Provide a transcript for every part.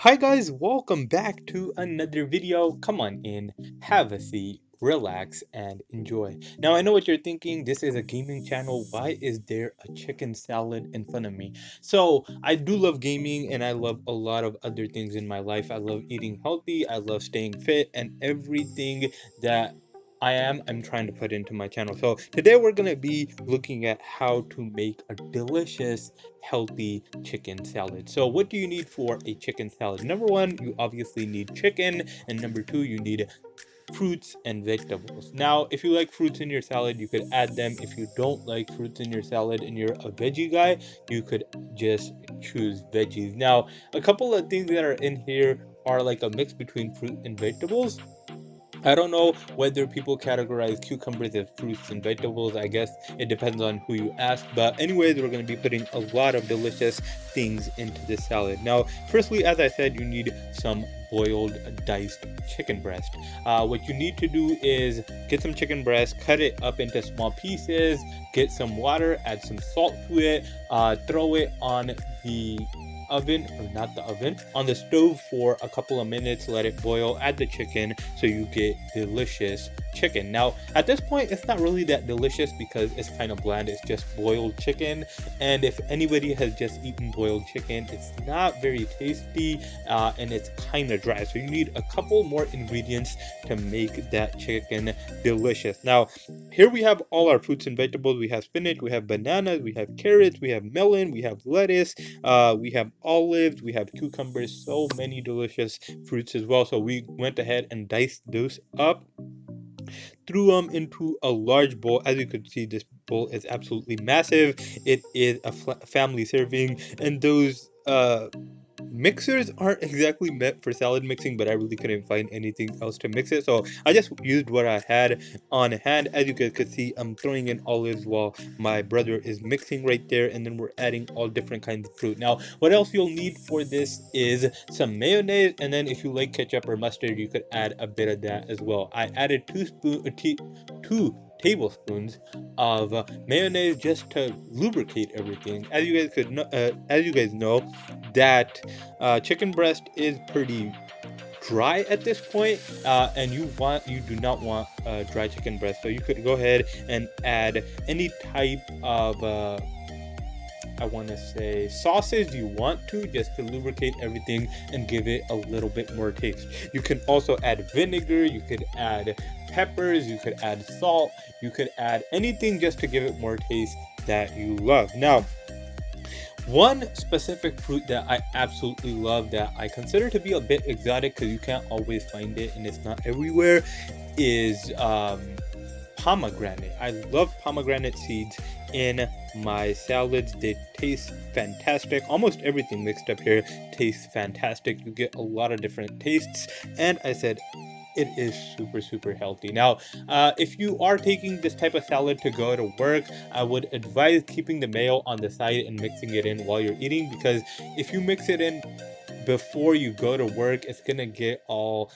Hi guys, welcome back to another video. Come on in, have a seat, relax, and enjoy. Now I know what you're thinking, this is a gaming channel, why is there a chicken salad in front of me? So I do love gaming and I love a lot of other things in my life. I love eating healthy, I love staying fit, and everything that I'm trying to put into my channel. So today we're gonna be looking at how to make a delicious healthy chicken salad. So what do you need for a chicken salad? Number one, you obviously need chicken, and number two, you need fruits and vegetables. Now, if you like fruits in your salad, you could add them. If you don't like fruits in your salad and you're a veggie guy, you could just choose veggies. Now, a couple of things that are in here are like a mix between fruit and vegetables. I don't know whether people categorize cucumbers as fruits and vegetables. I guess it depends on who you ask. But anyways, we're going to be putting a lot of delicious things into this salad. Now, firstly, as I said, you need some boiled diced chicken breast. What you need to do is get some chicken breast, cut it up into small pieces, get some water, add some salt to it, throw it on the oven, or not the oven, on the stove for a couple of minutes, let it boil, add the chicken, so you get delicious chicken. Now at this point it's not really that delicious because it's kind of bland, it's just boiled chicken, and if anybody has just eaten boiled chicken, it's not very tasty, and it's kind of dry, so you need a couple more ingredients to make that chicken delicious. Now here we have all our fruits and vegetables. We have spinach, we have bananas, we have carrots, we have melon, we have lettuce, we have olives, we have cucumbers, so many delicious fruits as well. So we went ahead and diced those up, threw them into a large bowl. As you could see, this bowl is absolutely massive. It is a family serving, and those mixers aren't exactly meant for salad mixing, but I really couldn't find anything else to mix it, so I just used what I had on hand. As you guys could see, I'm throwing in olives while my brother is mixing right there, and then we're adding all different kinds of fruit. Now what else you'll need for this is some mayonnaise, and then if you like ketchup or mustard, you could add a bit of that as well. I added two tablespoons of mayonnaise just to lubricate everything. As you guys know, that chicken breast is pretty dry at this point, and you do not want dry chicken breast, so you could go ahead and add any type of I want to say sauces you want to, just to lubricate everything and give it a little bit more taste. You can also add vinegar, you could add peppers, you could add salt, you could add anything just to give it more taste that you love. Now one specific fruit that I absolutely love, that I consider to be a bit exotic because you can't always find it and it's not everywhere, is pomegranate. I love pomegranate seeds in my salads. They taste fantastic. Almost everything mixed up here tastes fantastic. You get a lot of different tastes, and I said it is super healthy. Now if you are taking this type of salad to go to work, I would advise keeping the mayo on the side and mixing it in while you're eating, because if you mix it in before you go to work, it's gonna get all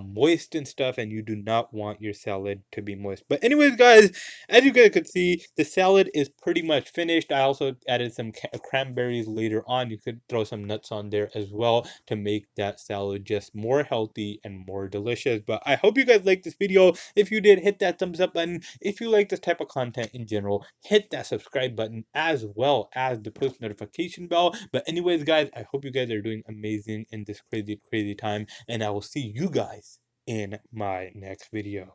moist and stuff, and you do not want your salad to be moist. But anyways guys, as you guys could see, the salad is pretty much finished. I also added some cranberries later on. You could throw some nuts on there as well to make that salad just more healthy and more delicious. But I hope you guys liked this video. If you did, hit that thumbs up button. If you like this type of content in general, hit that subscribe button as well as the post notification bell. But anyways guys, I hope you guys are doing amazing in this crazy time, and I will see you guys in my next video.